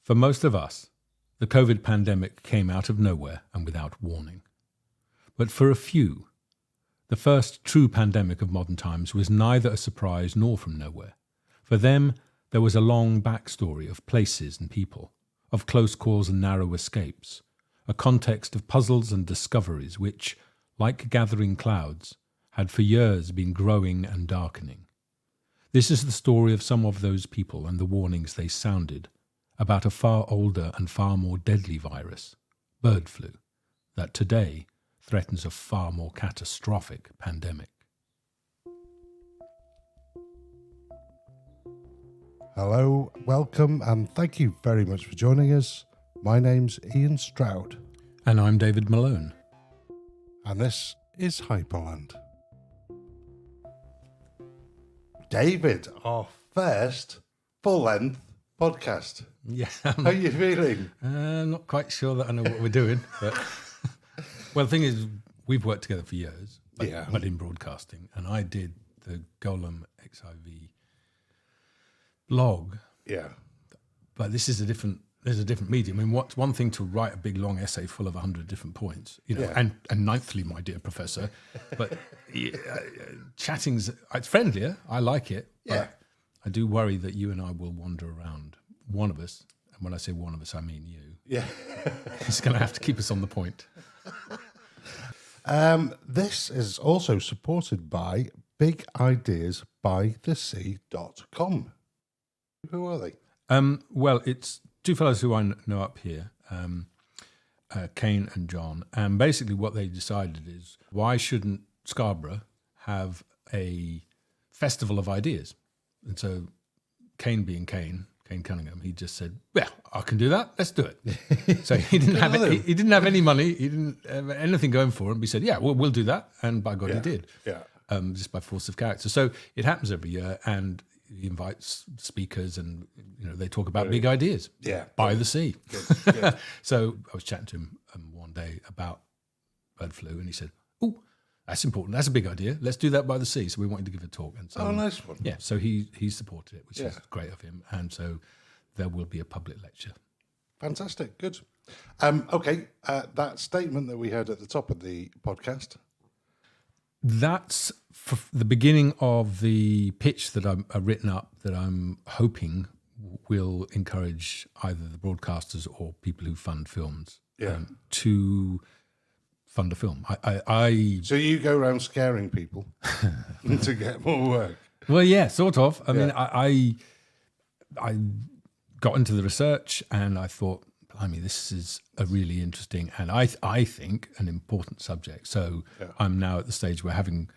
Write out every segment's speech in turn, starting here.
For most of us, the COVID pandemic came out of nowhere and without warning. But for a few, the first true pandemic of modern times was neither a surprise nor from nowhere. For them, there was a long backstory of places and people, of close calls and narrow escapes, a context of puzzles and discoveries which, like gathering clouds, had for years been growing and darkening. This is the story of some of those people and the warnings they sounded about a far older and far more deadly virus, bird flu, that today threatens a far more catastrophic pandemic. Hello, welcome, and thank you very much for joining us. My name's Ian Stroud. And I'm David Malone. And this is Hyperland. David, our first full-length podcast. Yeah, How are you feeling? I'm not quite sure that I know what we're doing. But well, the thing is, we've worked together for years, but in broadcasting. And I did the Golem XIV blog. Yeah. But this is there's a different medium. I mean, what's one thing to write a big long essay full of 100 different points, and ninthly, my dear professor, but chatting's, it's friendlier. I like it. Yeah. But I do worry that you and I will wander around. One of us, and when I say one of us, I mean you. Yeah. He's going to have to keep us on the point. This is also supported by bigideasbythesea.com. Who are they? Well, it's two fellows who I know up here, Kane and John. And basically what they decided is, why shouldn't Scarborough have a festival of ideas? And so Kane being Kane Cunningham, he just said, well, I can do that. Let's do it. So he didn't have any money. He didn't have anything going for him. He said, yeah, we'll do that. And by God, he did. Yeah. Just by force of character. So it happens every year, and he invites speakers, and they talk about big ideas. Yeah, by the sea. Good. So I was chatting to him one day about bird flu, and he said, "Oh, that's important. That's a big idea. Let's do that by the sea." So we wanted to give a talk, and so nice one. Yeah, so he supported it, which is great of him, and so there will be a public lecture. Fantastic, good. Okay, that statement that we heard at the top of the podcast. That's the beginning of the pitch that I've written up, that I'm hoping will encourage either the broadcasters or people who fund films to fund a film. So you go around scaring people to get more work? Well, yeah, sort of. I mean, I got into the research and I thought, this is a really interesting and I think an important subject. So I'm now at the stage where having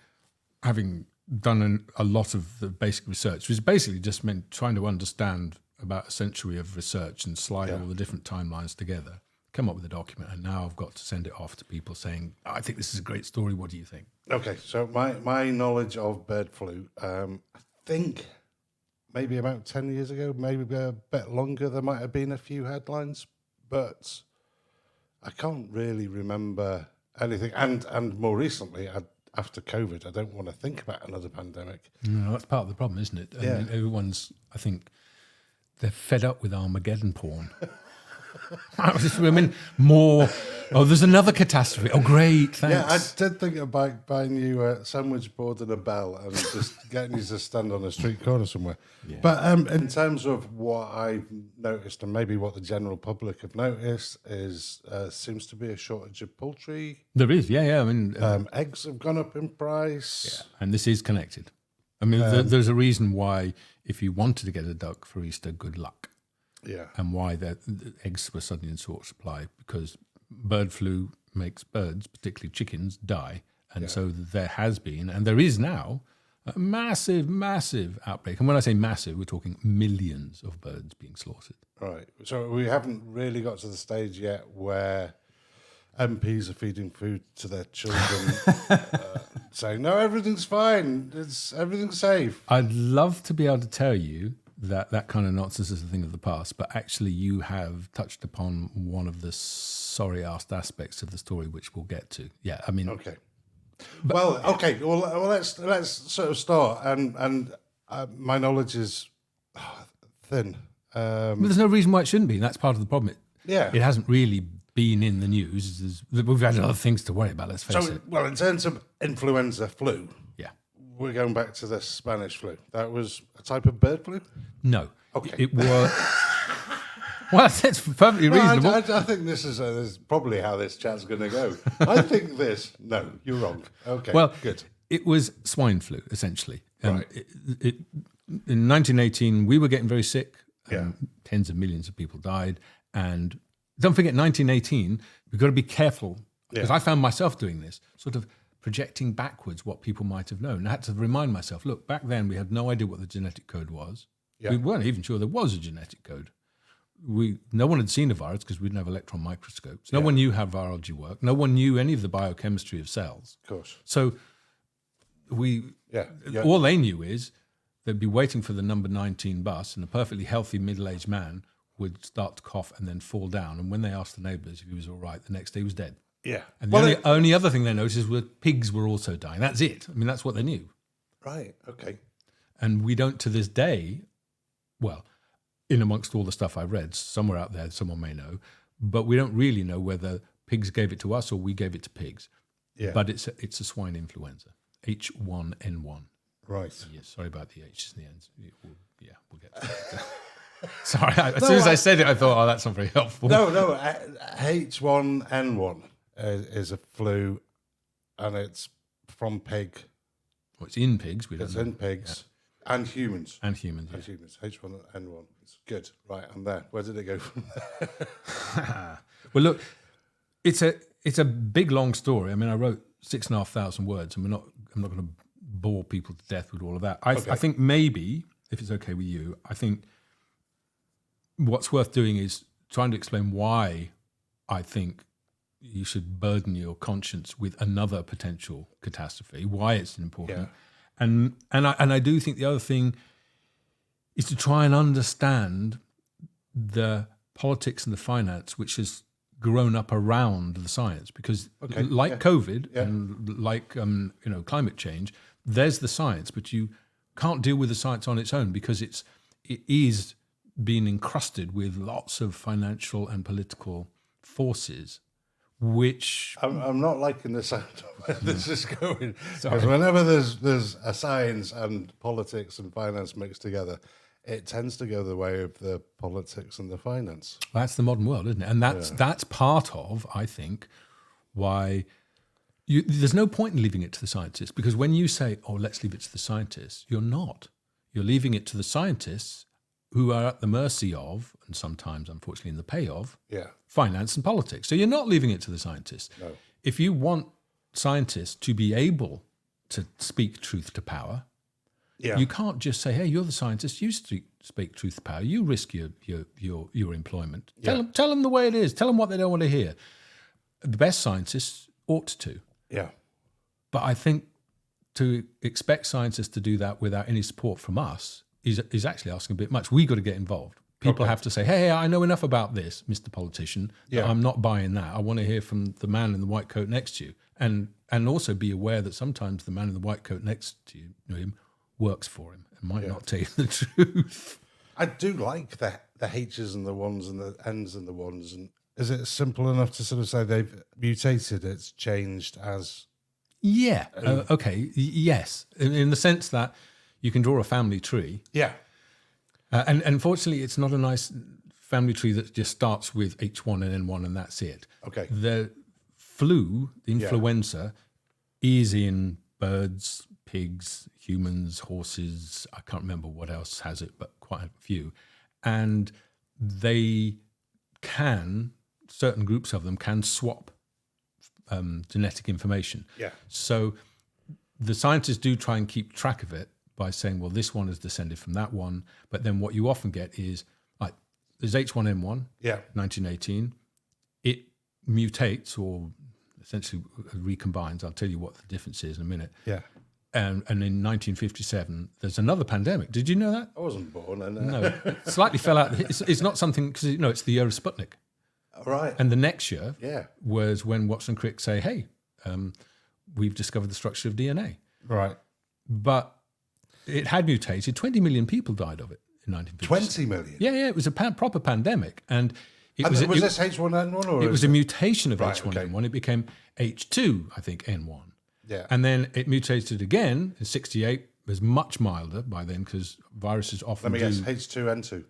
done a lot of the basic research, which is basically just meant trying to understand about a century of research and slide all the different timelines together, come up with a document, and now I've got to send it off to people saying, I think this is a great story, what do you think? Okay, so my knowledge of bird flu, I think maybe about 10 years ago, maybe a bit longer, there might have been a few headlines, but I can't really remember anything. And more recently, after COVID, I don't want to think about another pandemic. No, that's part of the problem, isn't it? I mean, everyone's, I think, they're fed up with Armageddon porn. I mean, more, there's another catastrophe. Oh, great, thanks. Yeah, I did think about buying you a sandwich board and a bell and just getting you to stand on a street corner somewhere. Yeah. But in terms of what I've noticed, and maybe what the general public have noticed, is seems to be a shortage of poultry. There is, yeah. I mean, eggs have gone up in price. Yeah, and this is connected. I mean, there's a reason why, if you wanted to get a duck for Easter, good luck. Yeah. And why the eggs were suddenly in short supply, because bird flu makes birds, particularly chickens, die. And so there has been, and there is now, a massive, massive outbreak. And when I say massive, we're talking millions of birds being slaughtered. Right. So we haven't really got to the stage yet where MPs are feeding food to their children, saying, no, everything's fine, everything's safe. I'd love to be able to tell you that kind of nonsense is a thing of the past, but actually you have touched upon one of the sorry-asked aspects of the story, which we'll get to. Yeah, I mean... Okay. Well, let's sort of start, and my knowledge is thin. But there's no reason why it shouldn't be. That's part of the problem. It hasn't really been in the news. We've had other things to worry about, let's face it. Well, in terms of influenza flu, Yeah. we're going back to the Spanish flu. That was a type of bird flu? No. Okay. It was... Well, that's perfectly reasonable. I think this is probably how this chat's going to go. I think this. No, you're wrong. Okay, Well, good. It was swine flu, essentially. Right. In 1918, we were getting very sick. Yeah. Tens of millions of people died. And don't forget, 1918, we've got to be careful. Because I found myself doing this, sort of projecting backwards what people might have known. I had to remind myself, look, back then we had no idea what the genetic code was. Yeah. We weren't even sure there was a genetic code. No one had seen a virus because we didn't have electron microscopes. No one knew how virology worked. No one knew any of the biochemistry of cells. Of course. So all they knew is they'd be waiting for the number 19 bus and a perfectly healthy middle-aged man would start to cough and then fall down. And when they asked the neighbours if he was all right, the next day he was dead. Yeah. And the only other thing they noticed was pigs were also dying. That's it. I mean, that's what they knew. Right, okay. And we don't to this day, well, in amongst all the stuff I read, somewhere out there, someone may know, but we don't really know whether pigs gave it to us or we gave it to pigs. Yeah. But it's a swine influenza, H1N1. Right. Yes, sorry about the H's and the N's. We'll get to that. Sorry, as soon as I said it, I thought, that's not very helpful. No, H1N1 is a flu, and it's from pig. Well, it's in pigs. It's in pigs and humans. And humans, And humans. H1N1. It's good. Right, I'm there. Where did it go from there? Well, look, it's a big, long story. I mean, I wrote 6,500 words, and I'm not going to bore people to death with all of that. I think maybe, if it's okay with you, I think what's worth doing is trying to explain why I think you should burden your conscience with another potential catastrophe, why it's important. Yeah. And I do think the other thing is to try and understand the politics and the finance which has grown up around the science, because COVID and like climate change, there's the science, but you can't deal with the science on its own because it is being encrusted with lots of financial and political forces, which I'm not liking the sound of where this is going. Because whenever there's a science and politics and finance mixed together, it tends to go the way of the politics and the finance. That's the modern world, isn't it? And that's part of, I think, why there's no point in leaving it to the scientists, because when you say, let's leave it to the scientists, you're not. You're leaving it to the scientists who are at the mercy of, and sometimes, unfortunately, in the pay of, finance and politics. So you're not leaving it to the scientists. No. If you want scientists to be able to speak truth to power, you can't just say, hey, you're the scientist, you speak truth to power, you risk your employment. Tell them the way it is. Tell them what they don't want to hear. The best scientists ought to. Yeah. But I think to expect scientists to do that without any support from us is actually asking a bit much. We got to get involved. People have to say, hey, I know enough about this, Mr. Politician. I'm not buying that. I want to hear from the man in the white coat next to you. And also be aware that sometimes the man in the white coat next to him works for him and might not tell you the truth. I do like the H's and the ones and the N's and the ones. And is it simple enough to sort of say they've mutated, it's changed as... Yeah. Yes. In the sense that you can draw a family tree. Yeah. And unfortunately, it's not a nice family tree that just starts with H1 and N1 and that's it. Okay. The flu, the influenza, is in birds, pigs, humans, horses. I can't remember what else has it, but quite a few. And they certain groups of them can swap genetic information. Yeah. So the scientists do try and keep track of it by saying, well, this one is descended from that one. But then what you often get is, like, there's H1N1, 1918. It mutates or essentially recombines. I'll tell you what the difference is in a minute. Yeah. And in 1957, there's another pandemic. Did you know that? I wasn't born. No, slightly fell out. It's not something, because it's the year of Sputnik. Right. And the next year was when Watson Crick say, hey, we've discovered the structure of DNA. Right. But it had mutated. 20 million people died of it in 1950. 20 million? Yeah, it was a proper pandemic. And Was this H1N1? Or it was a mutation of H1N1. okay. It became H2, I think, N1. Yeah. And then it mutated again in 68. It was much milder by then because viruses often Let me guess, H2N2.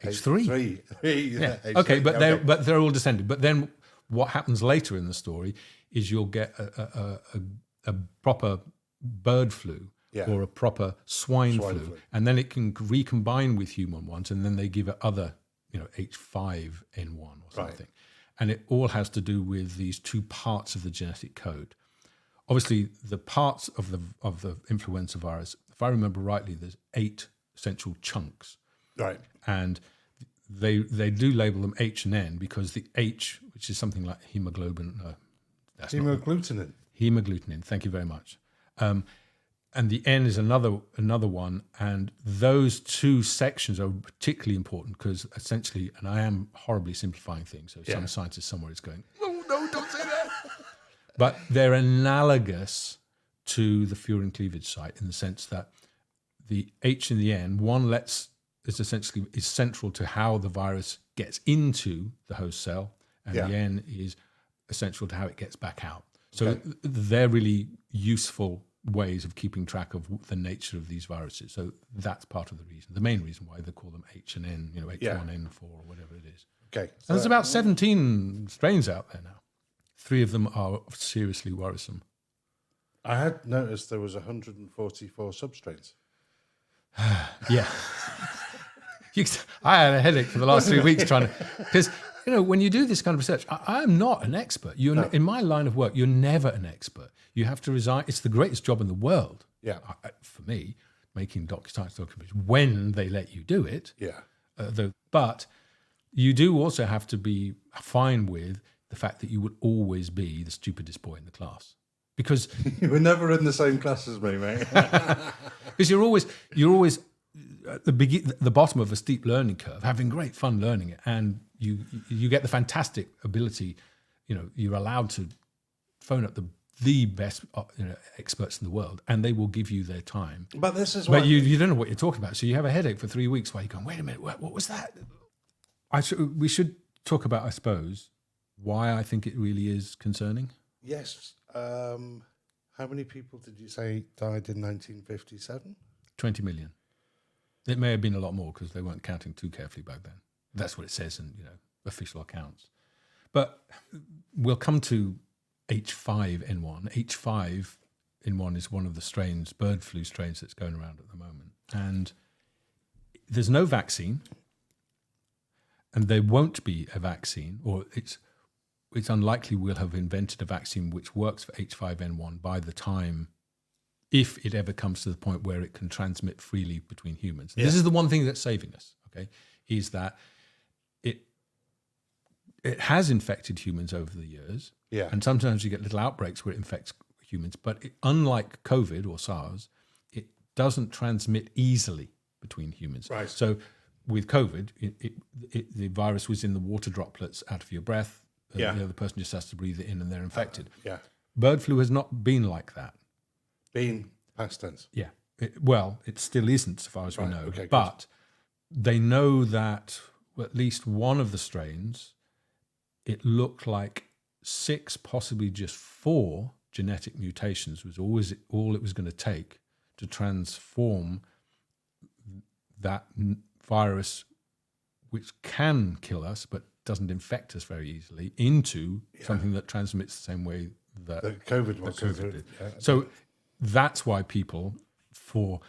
H3. H3. Yeah. H3. Okay, but they're all descended. But then what happens later in the story is you'll get a proper bird flu or a proper swine flu, and then it can recombine with human ones, and then they give it other, H5N1 or something. And it all has to do with these two parts of the genetic code. Obviously, the parts of the influenza virus, if I remember rightly, there's 8 essential chunks. Right. And they do label them H and N because the H, which is something like hemoglobin, Hemagglutinin. Hemagglutinin, thank you very much. And the N is another one, and those two sections are particularly important because essentially, and I am horribly simplifying things, so some scientist somewhere is going, no, don't say that. But they're analogous to the furin cleavage site in the sense that the H and the N, one is central to how the virus gets into the host cell, and the N is essential to how it gets back out. So they're really useful ways of keeping track of the nature of these viruses. So that's part of the reason, the main reason why they call them H and N, H1N4 or whatever it is. Okay. And there's about 17 strains out there now. 3 of them are seriously worrisome. I had noticed there was 144 substrains. Yeah. I had a headache for the last 3 weeks trying to, because when you do this kind of research, I'm not an expert. In my line of work, you're never an expert. You have to resign. It's the greatest job in the world. Yeah. For me, making science documents when they let you do it. Yeah. But you do also have to be fine with the fact that you would always be the stupidest boy in the class. Because you were never in the same class as me, mate. Because you're always at the bottom of a steep learning curve, having great fun learning it, and you get the fantastic ability. You're allowed to phone up the best experts in the world, and they will give you their time. But this is but you don't know what you're talking about, so you have a headache for 3 weeks while you're going, wait a minute, what was that? We should talk about, I suppose, why I think it really is concerning. Yes. How many people did you say died in 1957? 20 million. It may have been a lot more because they weren't counting too carefully back then. That's what it says in official accounts. But we'll come to H5N1. H5N1 is one of the strains, bird flu strains that's going around at the moment. And there's no vaccine, and there won't be a vaccine, or it's unlikely we'll have invented a vaccine which works for H5N1 by the time, if it ever comes to the point where it can transmit freely between humans. Yeah. This is the one thing that's saving us, okay, is that it has infected humans over the years. Yeah. And sometimes you get little outbreaks where it infects humans. But unlike COVID or SARS, it doesn't transmit easily between humans. Right. So with COVID, the virus was in the water droplets out of your breath. The person just has to breathe it in and they're infected. Bird flu has not been like that. Been past tense. Yeah. It still isn't, so far as we know. Okay, but they know that at least one of the strains, it looked like 6, possibly just 4 genetic mutations was always all it was going to take to transform that virus, which can kill us but doesn't infect us very easily, into something that transmits the same way that the COVID did. Yeah. So that's why people, for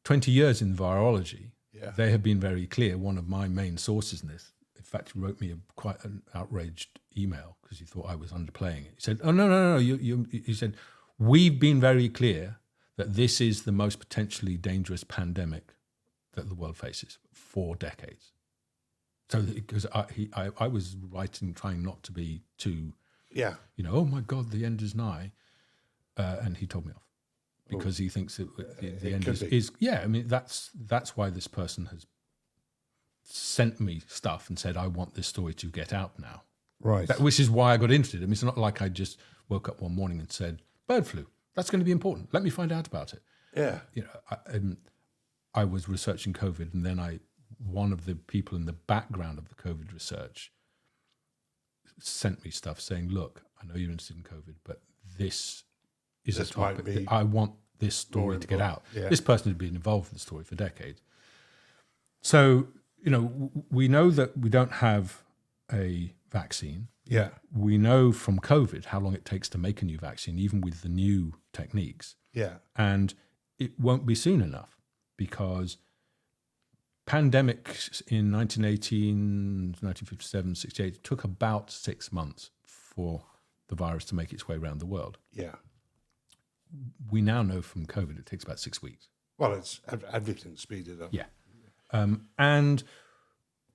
20 years in virology, they have been very clear. One of my main sources in this, in fact, he wrote me quite an outraged email because he thought I was underplaying it. He said, "Oh no! He said, we've been very clear that this is the most potentially dangerous pandemic that the world faces for decades." So because I was writing, trying not to be too, oh my God, the end is nigh, and he told me off because he thinks that the end is. I mean, that's why this person has sent me stuff and said, I want this story to get out now. Right. Which is why I got interested. I mean, it's not like I just woke up one morning and said, bird flu, that's going to be important. Let me find out about it. Yeah. I was researching COVID, and then one of the people in the background of the COVID research sent me stuff saying, look, I know you're interested in COVID, but this is a topic that I want this story to get out. Yeah. This person had been involved in the story for decades. So, we know that we don't have a vaccine. Yeah. We know from COVID how long it takes to make a new vaccine, even with the new techniques. Yeah. And it won't be soon enough, because pandemics in 1918, 1957, 68 took about 6 months for the virus to make its way around the world. Yeah. We now know from COVID it takes about 6 weeks. Well, it's everything speeded up. Yeah. And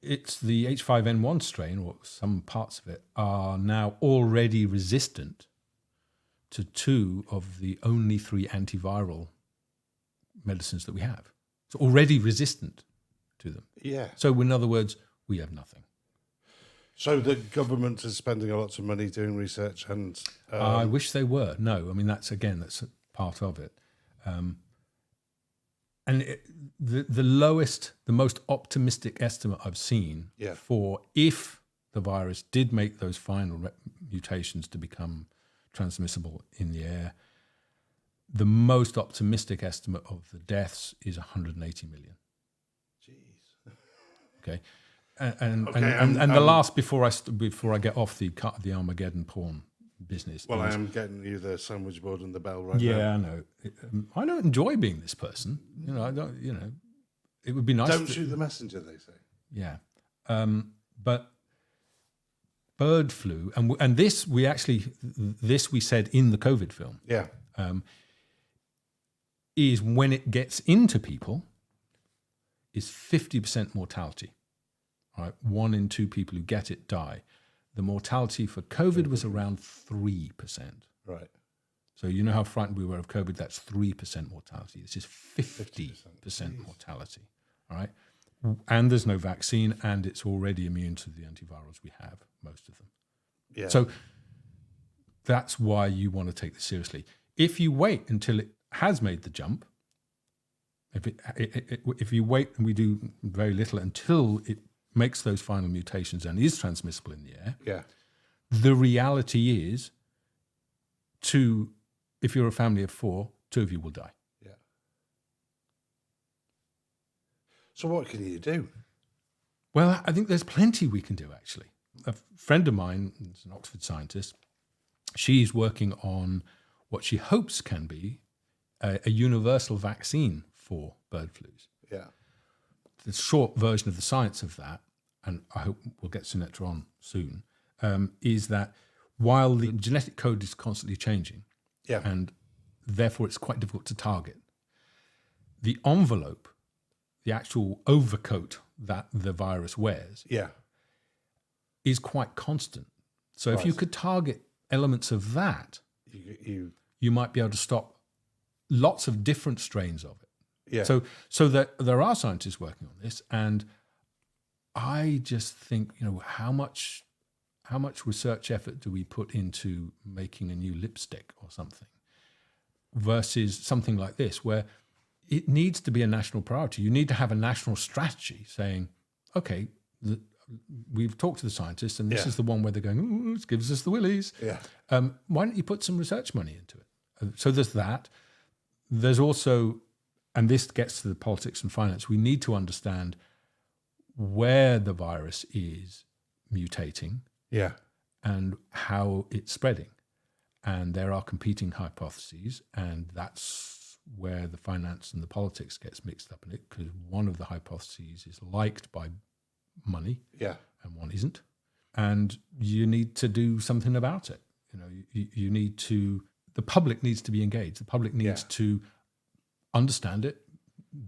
it's the H5N1 strain, or some parts of it, are now already resistant to 2 of the only 3 antiviral medicines that we have. It's already resistant to them. Yeah. So in other words, we have nothing. So the government is spending a lot of money doing research, and I wish they were. No, I mean, that's part of it. The lowest, the most optimistic estimate I've seen for if the virus did make those final mutations to become transmissible in the air, the most optimistic estimate of the deaths is 180 million. Jeez. Okay. And the last, before I get off the Armageddon porn business. Well, I am getting you the sandwich board and the bell right now. Yeah, I know. I don't enjoy being this person. I don't. It would be nice. Don't shoot the messenger, they say. Yeah, but bird flu, and this we said in the COVID film. Yeah. Is when it gets into people, is 50% mortality. Right, 1 in 2 people who get it die. The mortality for COVID was around 3%. Right. So you know how frightened we were of COVID? That's 3% mortality. This is 50% mortality. All right. And there's no vaccine, and it's already immune to the antivirals we have, most of them. Yeah. So that's why you want to take this seriously. If you wait until it has made the jump, if you wait and we do very little until it makes those final mutations and is transmissible in the air, the reality is if you're a family of 4, 2 of you will die. Yeah. So what can you do? Well, I think there's plenty we can do, actually. A friend of mine, who's an Oxford scientist, she's working on what she hopes can be a universal vaccine for bird flus. Yeah. The short version of the science of that, and I hope we'll get Sunetta on soon, is that while the genetic code is constantly changing, and therefore it's quite difficult to target, the envelope, the actual overcoat that the virus wears, is quite constant. So if you could target elements of that, you might be able to stop lots of different strains of it. Yeah. So that there are scientists working on this, and I just think, how much research effort do we put into making a new lipstick or something versus something like this, where it needs to be a national priority. You need to have a national strategy saying, okay, we've talked to the scientists, and this is the one where they're going, ooh, it gives us the willies. Yeah. Why don't you put some research money into it? So there's that. There's also, and this gets to the politics and finance, we need to understand where the virus is mutating and how it's spreading. And there are competing hypotheses, and that's where the finance and the politics gets mixed up in it, because one of the hypotheses is liked by money and one isn't. And you need to do something about it. You need to, the public needs to be engaged. The public needs to understand it,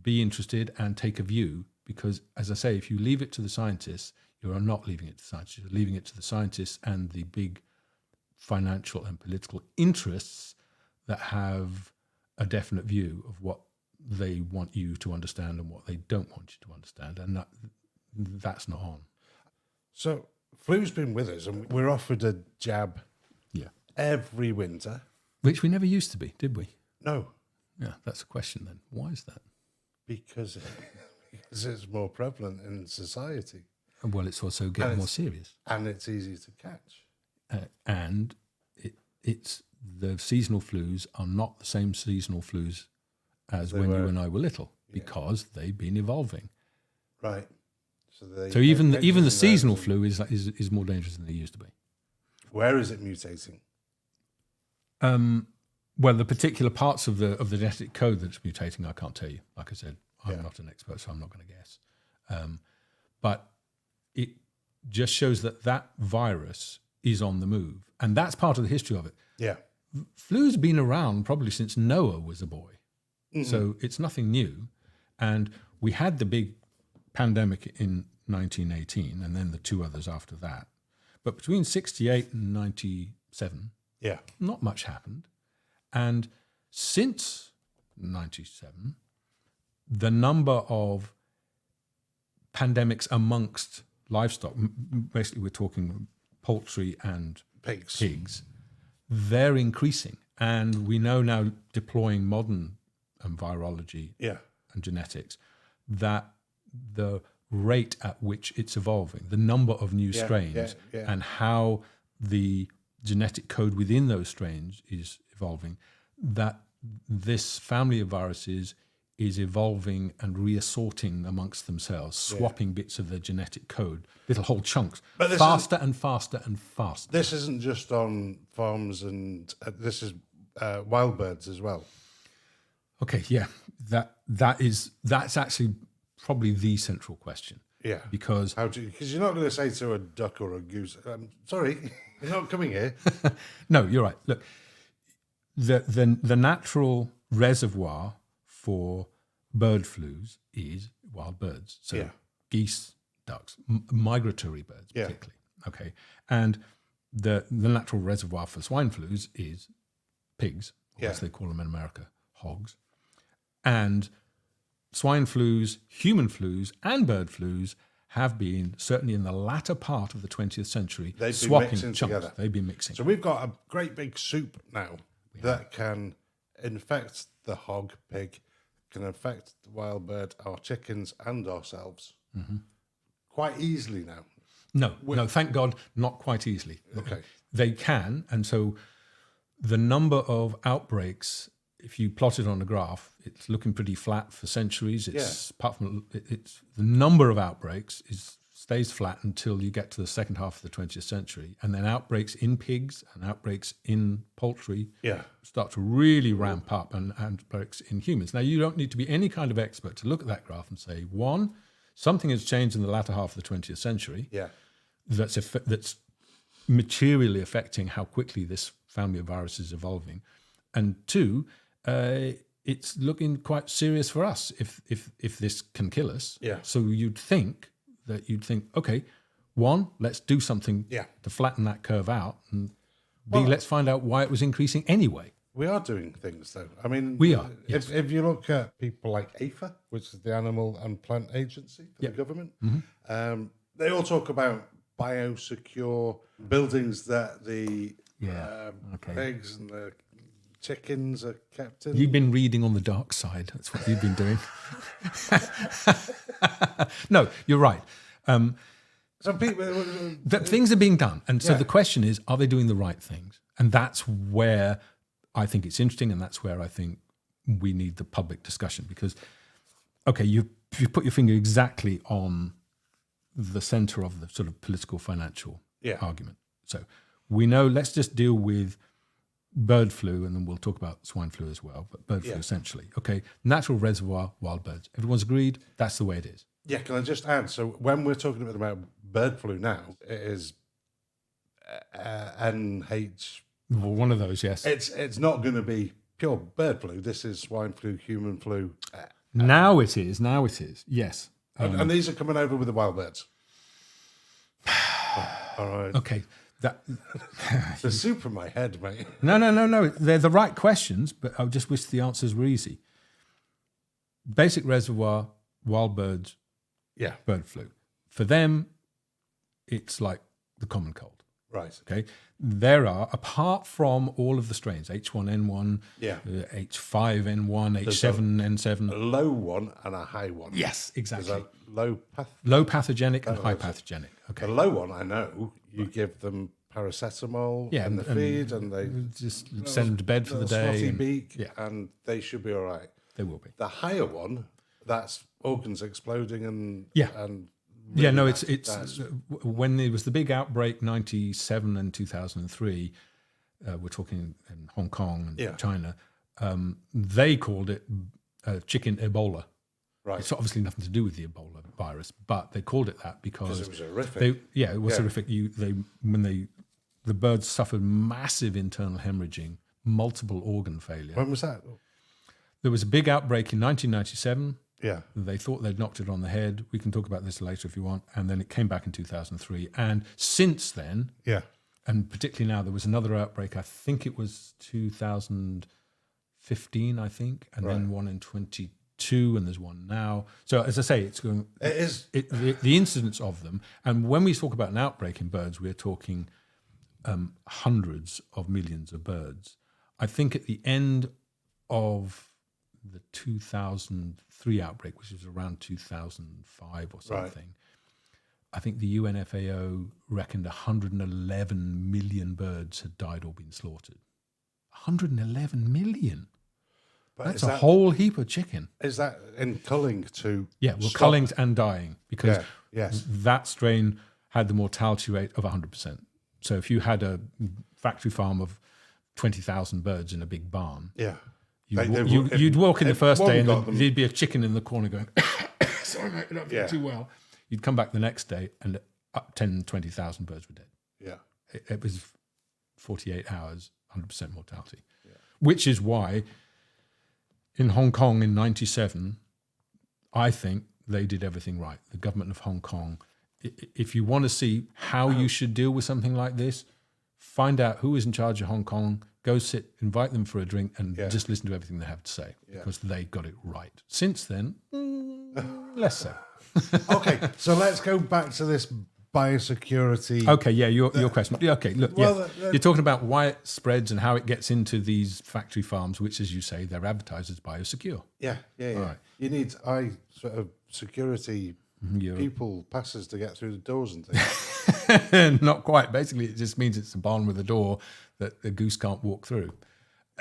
be interested, and take a view. Because, as I say, if you leave it to the scientists, you are not leaving it to the scientists. You're leaving it to the scientists and the big financial and political interests that have a definite view of what they want you to understand and what they don't want you to understand. And that's not on. So flu's been with us, and we're offered a jab every winter. Which we never used to be, did we? No. Yeah, that's a question then. Why is that? Because it's more prevalent in society. Well, it's also getting more serious. And it's easy to catch. And it's the seasonal flus are not the same seasonal flus as when you and I were little, because they've been evolving. Right. So even the seasonal flu is more dangerous than they used to be. Where is it mutating? Well, the particular parts of the genetic code that's mutating, I can't tell you. Like I said, I'm not an expert, so I'm not going to guess. But it just shows that virus is on the move, and that's part of the history of it. Yeah, Flu's been around probably since Noah was a boy, so it's nothing new. And we had the big pandemic in 1918, and then the two others after that. But between 68 and 97, not much happened. And since 97, the number of pandemics amongst livestock, basically we're talking poultry and pigs, they're increasing. And we know now, deploying modern virology and genetics, that the rate at which it's evolving, the number of new strains, and how the genetic code within those strains is evolving, that this family of viruses is evolving and reassorting amongst themselves, swapping bits of their genetic code, little whole chunks, faster and faster and faster. This isn't just on farms, and this is wild birds as well. Okay, yeah, that's actually probably the central question. Yeah, because you're not going to say to a duck or a goose, "Sorry, you're not coming here." No, you're right. Look, the natural reservoir for bird flus is wild birds. So geese, ducks, migratory birds particularly. Okay, and the natural reservoir for swine flus is pigs, or as they call them in America, hogs, and swine flus, human flus, and bird flus have been, certainly in the latter part of the 20th century, swapping chunks. Together. They've been mixing. So we've got a great big soup now that can infect the hog, pig, can infect the wild bird, our chickens, and ourselves quite easily now. No, thank God, not quite easily. Okay. They can, and so the number of outbreaks, if you plot it on a graph, it's looking pretty flat for centuries. Apart from it's the number of outbreaks stays flat until you get to the second half of the 20th century, and then outbreaks in pigs and outbreaks in poultry start to really ramp up, and outbreaks in humans. Now, you don't need to be any kind of expert to look at that graph and say, one, something has changed in the latter half of the 20th century. That's materially affecting how quickly this family of viruses is evolving, and two, it's looking quite serious for us if this can kill us. So you'd think, okay, one, let's do something to flatten that curve out, and B, let's find out why it was increasing anyway. We are doing things, though. I mean, we are. Yes. If you look at people like APHA, which is the Animal and Plant Agency for the government, they all talk about biosecure buildings that the pigs and the chickens are kept in. You've been reading on the dark side. That's what you've been doing. No, you're right. Some people, things are being done. And so the question is, are they doing the right things? And that's where I think it's interesting, and that's where I think we need the public discussion. Because, okay, you put your finger exactly on the center of the sort of political financial argument. So we know, let's just deal with bird flu, and then we'll talk about swine flu as well, but bird flu essentially. Okay, natural reservoir, wild birds. Everyone's agreed, that's the way it is. Yeah, can I just add, so when we're talking about bird flu now, it is NH... Well, one of those, yes. It's not going to be pure bird flu. This is swine flu, human flu. Now it is, yes. And these are coming over with the wild birds. All right. Okay. The soup in my head, mate. No. They're the right questions, but I just wish the answers were easy. Basic reservoir, wild birds, bird flu. For them, it's like the common cold. Right. Okay, there are, apart from all of the strains, H1N1, Yeah. H5N1, H7N7. A low one and a high one. Yes, exactly. There's a Low pathogenic and high pathogenic. Okay. The low one, I know, you give them paracetamol and the feed, and they just send them to bed for the day. Snotty beak, and they should be all right. They will be. The higher one, that's organs exploding and Really it's when there was the big outbreak, 97 and 2003. We're talking in Hong Kong and China. They called it chicken Ebola. Right. It's obviously nothing to do with the Ebola virus, but they called it that because it was horrific. It was horrific. The birds suffered massive internal hemorrhaging, multiple organ failure. When was that? There was a big outbreak in 1997. Yeah. They thought they'd knocked it on the head. We can talk about this later if you want. And then it came back in 2003. And since then, and particularly now, there was another outbreak. I think it was 2015, and then one in 22, and there's one now. So as I say, it's going. It is the incidence of them. And when we talk about an outbreak in birds, we're talking hundreds of millions of birds. I think at the end of the 2003 outbreak, which was around 2005 or something, I think the UNFAO reckoned 111 million birds had died or been slaughtered. 111 million. But that's a whole heap of chicken. Is that in culling to? Yeah, well, cullings and dying, because that strain had the mortality rate of 100%. So if you had a factory farm of 20,000 birds in a big barn, you'd walk in the first day and there'd be a chicken in the corner going, sorry mate, you're not doing too well. You'd come back the next day and 10, 20,000 birds were dead. Yeah. It was 48 hours, 100% mortality. Yeah. Which is why in Hong Kong in 97, I think they did everything right. The government of Hong Kong, if you want to see how you should deal with something like this, find out who is in charge of Hong Kong, go sit, invite them for a drink, and just listen to everything they have to say, because they got it right. Since then, less so. Okay, so let's go back to this biosecurity. Okay, your question. Okay, look, you're talking about why it spreads and how it gets into these factory farms, which, as you say, they're advertised as biosecure. Yeah. All right. You need security people passes to get through the doors and things. Not quite. Basically, it just means it's a barn with a door that the goose can't walk through.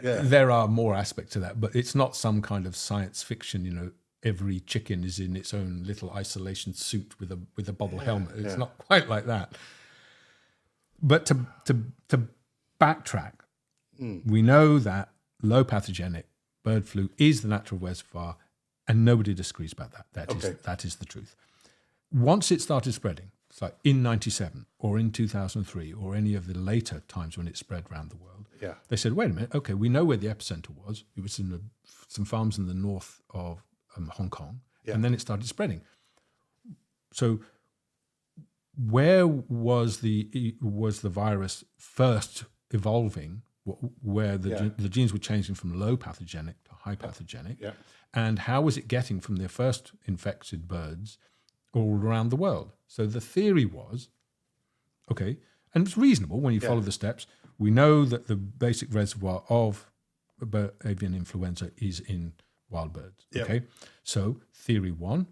Yeah. There are more aspects to that, but it's not some kind of science fiction. Every chicken is in its own little isolation suit with a bubble helmet. It's not quite like that. But to backtrack, we know that low pathogenic bird flu is the natural reservoir, and nobody disagrees about that. That is the truth. Once it started spreading, it's like in 97 or in 2003 or any of the later times when it spread around the world, they said, wait a minute, okay, we know where the epicenter was. It was in some farms in the north of Hong Kong, and then it started spreading. So where was the virus first evolving, where the genes were changing from low pathogenic to high pathogenic, and how was it getting from their first infected birds all around the world? So the theory was, okay, and it's reasonable when you follow the steps. We know that the basic reservoir of avian influenza is in wild birds. Okay, so theory one,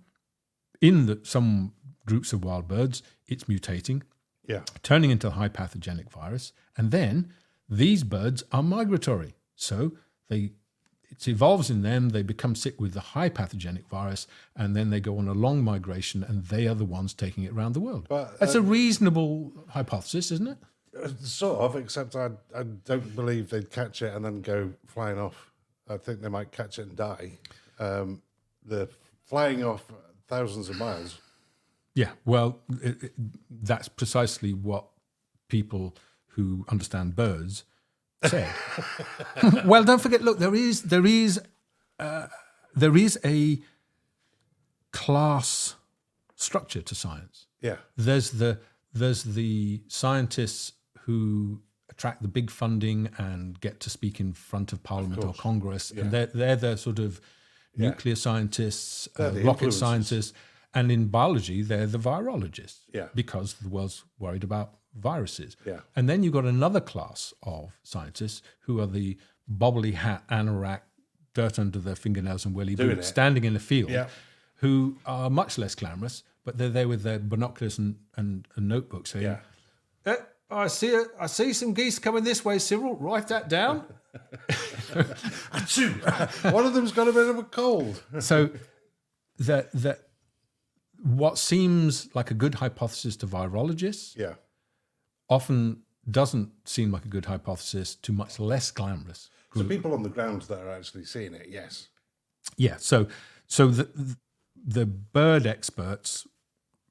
in some groups of wild birds, it's mutating, turning into a high pathogenic virus, and then these birds are migratory. So it evolves in them, they become sick with the high pathogenic virus, and then they go on a long migration, and they are the ones taking it around the world. But, that's a reasonable hypothesis, isn't it? Sort of, except I don't believe they'd catch it and then go flying off. I think they might catch it and die. They're flying off thousands of miles. Yeah, well, that's precisely what people who understand birds said. Well, don't forget. Look, there is a class structure to science. Yeah, there's the scientists who attract the big funding and get to speak in front of Parliament or Congress, and they're the sort of nuclear scientists, rocket scientists, And in biology, they're the virologists. Yeah. Because the world's worried about viruses. Yeah. And then you've got another class of scientists who are the bobbly hat, anorak, dirt under their fingernails and willy boots, standing in a field, Yeah. who are much less glamorous, but they're there with their binoculars and notebooks saying, I see some geese coming this way, Cyril. Write that down. One of them's got a bit of a cold. So that what seems like a good hypothesis to virologists Yeah. often doesn't seem like a good hypothesis to much less glamorous. So people on the ground that are actually seeing it, yes. Yeah. So the bird experts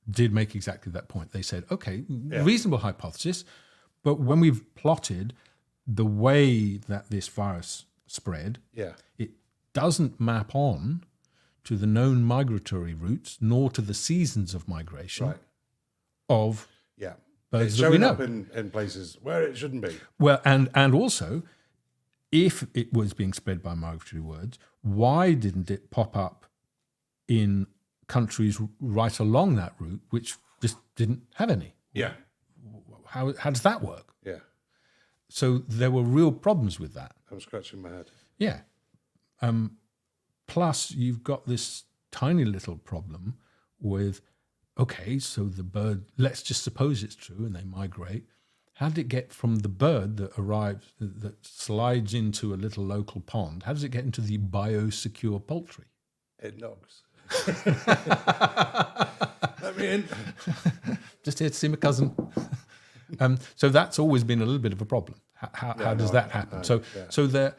did make exactly that point. They said, okay, reasonable hypothesis, but when we've plotted the way that this virus spread, it doesn't map on to the known migratory routes nor to the seasons of migration of birds it's that we showing know. up in places where it shouldn't be. Well, and also, if it was being spread by migratory birds, why didn't it pop up in countries right along that route, which just didn't have any? Yeah. How does that work? Yeah. So there were real problems with that. I'm scratching my head. Yeah. Plus, you've got this tiny little problem with, okay, so the bird, let's just suppose it's true and they migrate. How did it get from the bird that arrives, that slides into a little local pond, how does it get into the biosecure poultry? It knocks. Let me in. Just here to see my cousin. So that's always been a little bit of a problem. How does that happen? So there,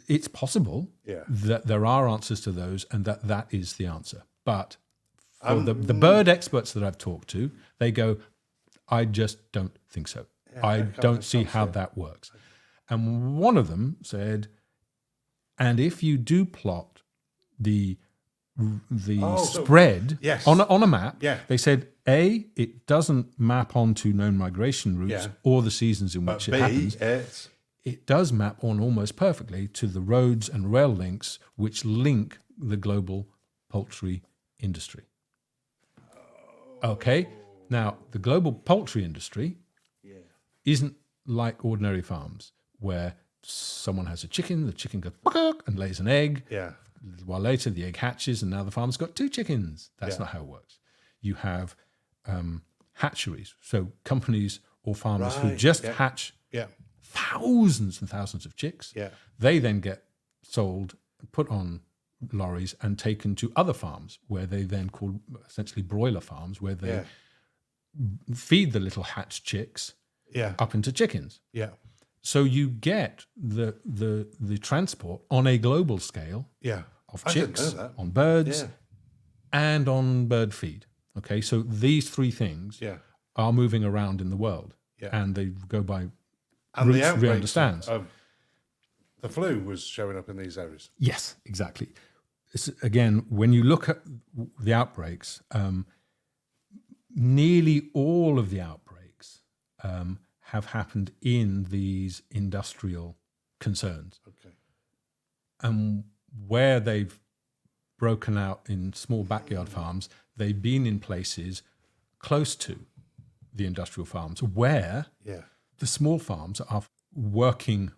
it's possible that there are answers to those, and that is the answer. But for the bird experts that I've talked to, they go, I just don't think so. I don't see how that works. And one of them said, and if you do plot the spread on a map, they said, A, it doesn't map onto known migration routes or the seasons in which it happens. It does map on almost perfectly to the roads and rail links which link the global poultry industry. Okay, now the global poultry industry isn't like ordinary farms where someone has a chicken, the chicken goes and lays an egg. A little while later, the egg hatches, and now the farmer's got 2 chickens. That's not how it works. You have hatcheries, so companies or farmers who just hatch thousands and thousands of chicks. They then get sold, put on lorries, and taken to other farms where they then call essentially broiler farms, where they feed the little hatched chicks up into chickens. So you get the transport on a global scale of chicks, on birds, and on bird feed. Okay, so these 3 things are moving around in the world, and they go by and routes the outbreaks we understand. of the flu was showing up in these areas. Yes, exactly. Again, when you look at the outbreaks, nearly all of the outbreaks have happened in these industrial concerns. And where they've broken out in small backyard farms, they've been in places close to the industrial farms where the small farms are working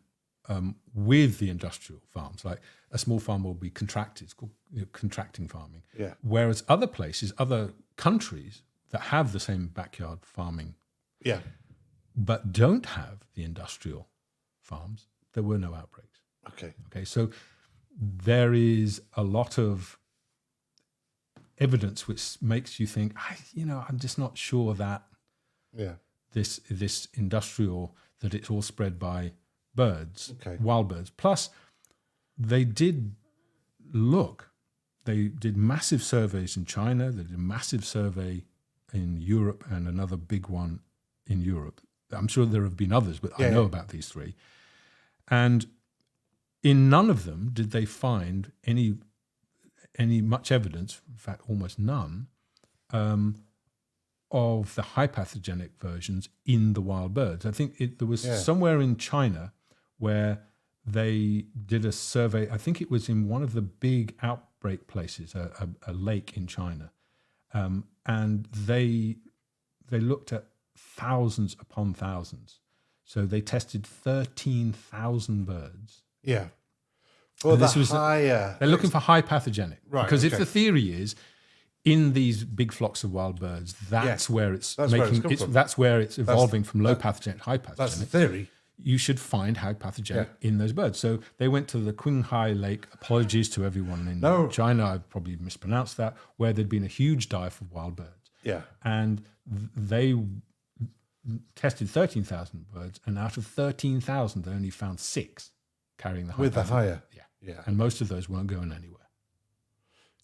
with the industrial farms. Like a small farm will be contracted, it's called contracting farming. Whereas other places, other countries that have the same backyard farming but don't have the industrial farms, there were no outbreaks. Okay, so there is a lot of evidence which makes you think, I'm just not sure that this industrial, that it's all spread by birds, wild birds. Plus, they did massive surveys in China, they did a massive survey in Europe, and another big one in Europe. I'm sure there have been others, but I know about these 3. And in none of them did they find any much evidence, in fact, almost none, of the high pathogenic versions in the wild birds. I think there was somewhere in China where they did a survey. I think it was in one of the big outbreak places, a lake in China, and they looked at thousands upon thousands. So they tested 13,000 birds. Yeah. For And the this was higher. they're looking for high pathogenic, Right, because if okay. the theory is in these big flocks of wild birds, that's where it's That's where it's making come it's from. that's where it's evolving from low pathogenic to high That's the pathogenic. theory. You should find high pathogenic in those birds. So they went to the Qinghai Lake. Apologies to everyone in China, I've probably mispronounced that, where there'd been a huge dive of wild birds. Yeah. And they tested 13,000 birds, and out of 13,000, they only found 6 carrying the high With the pathogen. higher. Yeah. And most of those weren't going anywhere.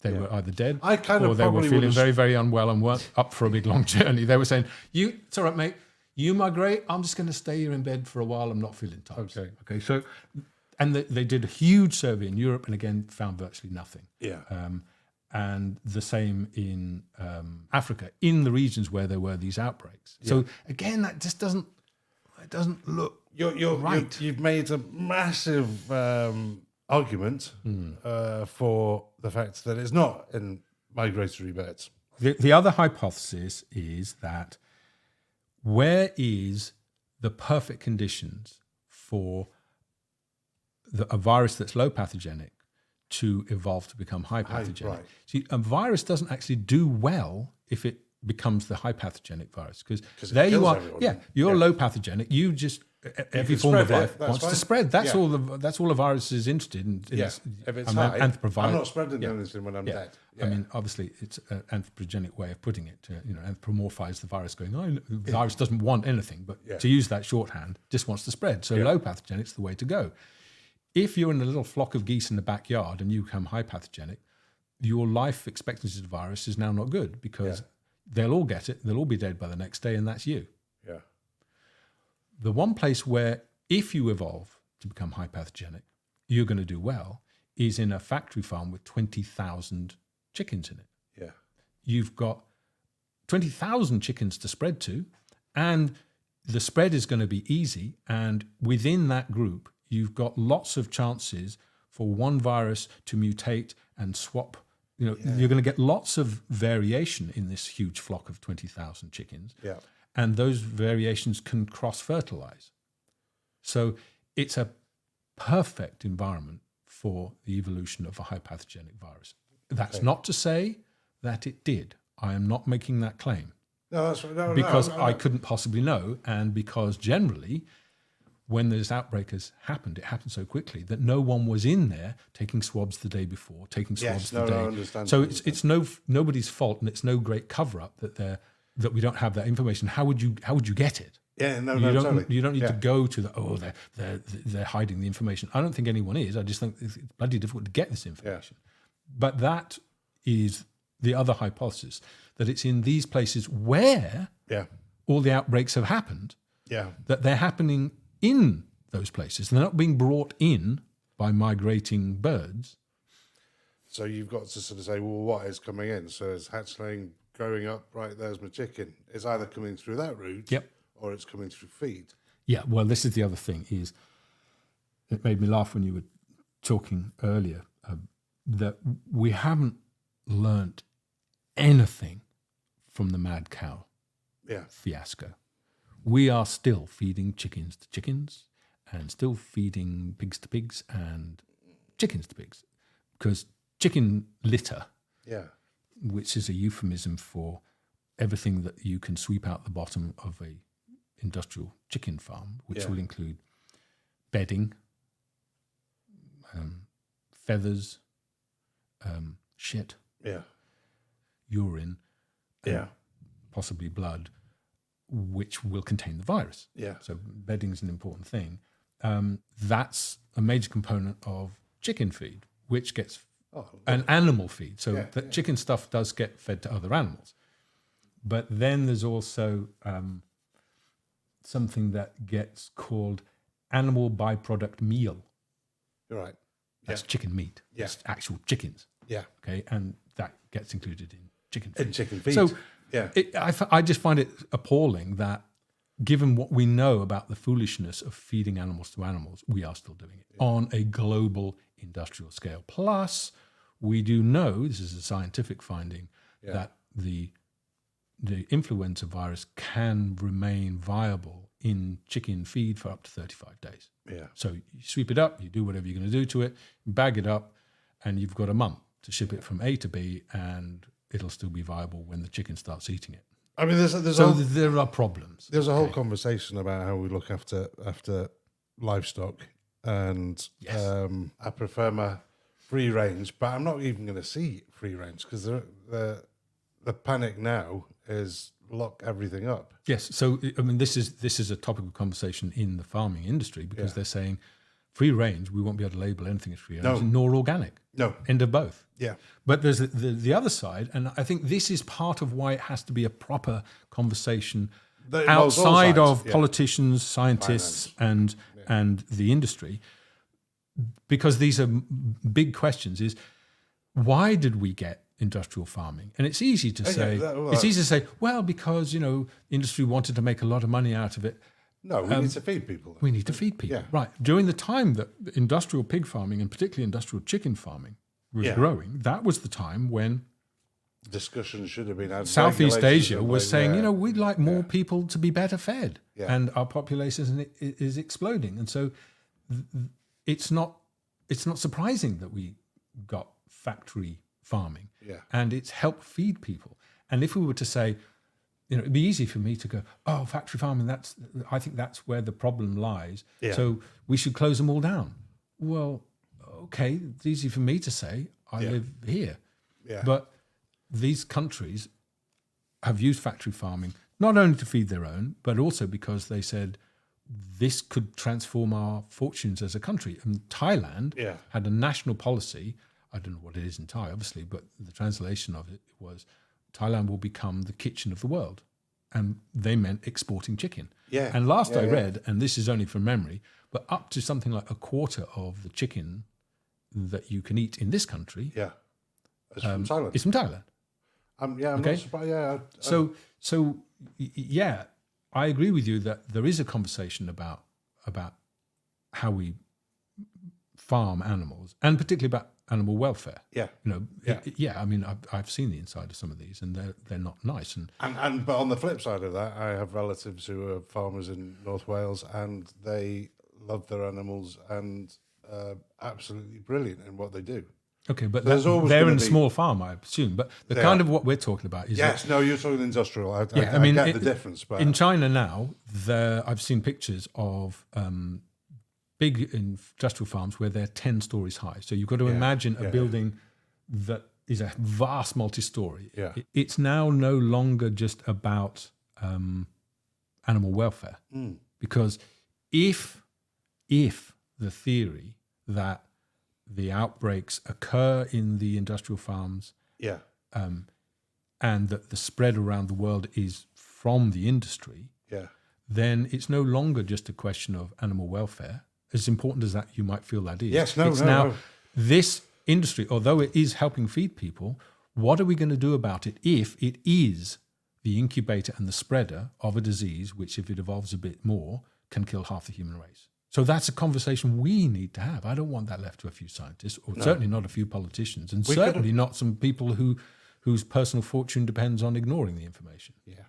They were either dead I kind or of they were probably feeling would've- very, very unwell and weren't up for a big, long journey. They were saying, it's all right, mate. You migrate. I'm just going to stay here in bed for a while. I'm not feeling tired. Okay. So, and they did a huge survey in Europe and again found virtually nothing. Yeah. And the same in Africa, in the regions where there were these outbreaks. So again, that just doesn't look right. You've made a massive argument for the fact that it's not in migratory birds. The other hypothesis is that where is the perfect conditions for a virus that's low pathogenic to evolve to become high pathogenic? right. See, a virus doesn't actually do well if it becomes the high pathogenic virus, because there you kills are. everyone. Yeah, you're low pathogenic. You just every form of spread it, life that's wants fine. to spread. That's Yeah. all. That's all a virus is interested in. If it's I'm high, anthropovirus. I'm not spreading anything when I'm dead. I mean, obviously, it's an anthropogenic way of putting it. To, anthropomorphize the virus, going, the virus doesn't want anything, but to use that shorthand, just wants to spread. So low pathogenic's the way to go. If you're in a little flock of geese in the backyard and you become high pathogenic, your life expectancy of the virus is now not good, because they'll all get it, they'll all be dead by the next day, and that's you. Yeah. The one place where, if you evolve to become high pathogenic, you're going to do well is in a factory farm with 20,000 chickens in it. Yeah. You've got 20,000 chickens to spread to, and the spread is going to be easy. And within that group, you've got lots of chances for one virus to mutate and swap. You're going to get lots of variation in this huge flock of 20,000 chickens. Yeah. And those variations can cross-fertilize. So it's a perfect environment for the evolution of a high pathogenic virus. That's not to say that it did. I am not making that claim. No, that's right. Because I couldn't possibly know, and because generally, when this outbreak has happened, it happened so quickly that no one was in there taking swabs the day before, taking swabs the day. I understand. So it's nobody's fault, and it's no great cover-up that we don't have that information. How would you get it? Yeah, no, You don't need Yeah. to go to they're hiding the information. I don't think anyone is. I just think it's bloody difficult to get this information. But that is the other hypothesis, that it's in these places where all the outbreaks have happened, that they're happening in those places. They're not being brought in by migrating birds. So you've got to sort of say, well, what is coming in? So it's hatchling growing up, right, there's my chicken. It's either coming through that route or it's coming through feed. Yeah, well, this is the other thing, is it made me laugh when you were talking earlier, that we haven't learnt anything from the mad cow fiasco. We are still feeding chickens to chickens and still feeding pigs to pigs and chickens to pigs, because chicken litter, which is a euphemism for everything that you can sweep out the bottom of a industrial chicken farm, which will include bedding, feathers, shit, urine, possibly blood, which will contain the virus. So bedding is an important thing. That's a major component of chicken feed, which gets an animal feed. So that chicken stuff does get fed to other animals. But then there's also something that gets called animal byproduct meal. Right. That's chicken meat. It's actual chickens. Okay, and that gets included in chicken feed. In chicken feed. So I just find it appalling that, given what we know about the foolishness of feeding animals to animals, we are still doing it on a global industrial scale. Plus, we do know, this is a scientific finding, Yeah. that the influenza virus can remain viable in chicken feed for up to 35 days. Yeah. So you sweep it up, you do whatever you're going to do to it, bag it up, and you've got a month to ship it from A to B, and it'll still be viable when the chicken starts eating it. I mean, there's So there are problems. There's a whole conversation about how we look after livestock, and Yes. I prefer my free range, but I'm not even going to see free range because the panic now is lock everything up. Yes. So I mean, this is a topic of conversation in the farming industry because Yeah. they're saying free range, we won't be able to label anything as free range, No. nor organic. No. End of both. Yeah. But there's the other side, and I think this is part of why it has to be a proper conversation That involves all outside sides, of yeah. politicians, scientists, and the industry, because these are big questions. Is why did we get industrial farming? And it's easy to say, well, because industry wanted to make a lot of money out of it. No, we need to feed people. We need to feed people, Yeah. right? During the time that industrial pig farming and particularly industrial chicken farming was growing, that was the time when Discussion should have been had. Southeast Regulations Asia in was place, saying, we'd like more people to be better fed, Yeah. and our population is exploding, and so it's not surprising that we got factory farming, Yeah. and it's helped feed people. And if we were to say, it'd be easy for me to go, oh, factory farming, I think that's where the problem lies. Yeah. So we should close them all down. Well, okay, it's easy for me to say. I live here. Yeah. But these countries have used factory farming not only to feed their own, but also because they said this could transform our fortunes as a country. And Thailand Yeah. had a national policy. I don't know what it is in Thai, obviously, but the translation of it was Thailand will become the kitchen of the world. And they meant exporting chicken. Yeah. And last Yeah, I yeah. read, and this is only from memory, but up to something like a quarter of the chicken that you can eat in this country Yeah. It's from Thailand. is from Thailand. I'm Okay. not surprised. Yeah. So I agree with you that there is a conversation about how we farm animals, and particularly about animal welfare. Yeah. Yeah. I mean, I've seen the inside of some of these, and they're not nice. And But on the flip side of that, I have relatives who are farmers in North Wales, and they love their animals and absolutely brilliant in what they do. okay, but There's always they're gonna in a be- small farm, I assume. But the kind of what we're talking about is Yes, no, you're talking industrial. I mean, get the difference, but in China now, I've seen pictures of big industrial farms where they're 10 stories high. So you've got to imagine a building that is a vast multi-story. Yeah. It's now no longer just about animal welfare, because if the theory that the outbreaks occur in the industrial farms yeah, and that the spread around the world is from the industry, yeah, then it's no longer just a question of animal welfare. As important as that you might feel that is. Yes, no, it's no, now no. this industry, although it is helping feed people, what are we going to do about it if it is the incubator and the spreader of a disease which, if it evolves a bit more, can kill half the human race? So that's a conversation we need to have. I don't want that left to a few scientists, or certainly not a few politicians, and certainly not some people whose personal fortune depends on ignoring the information. yeah.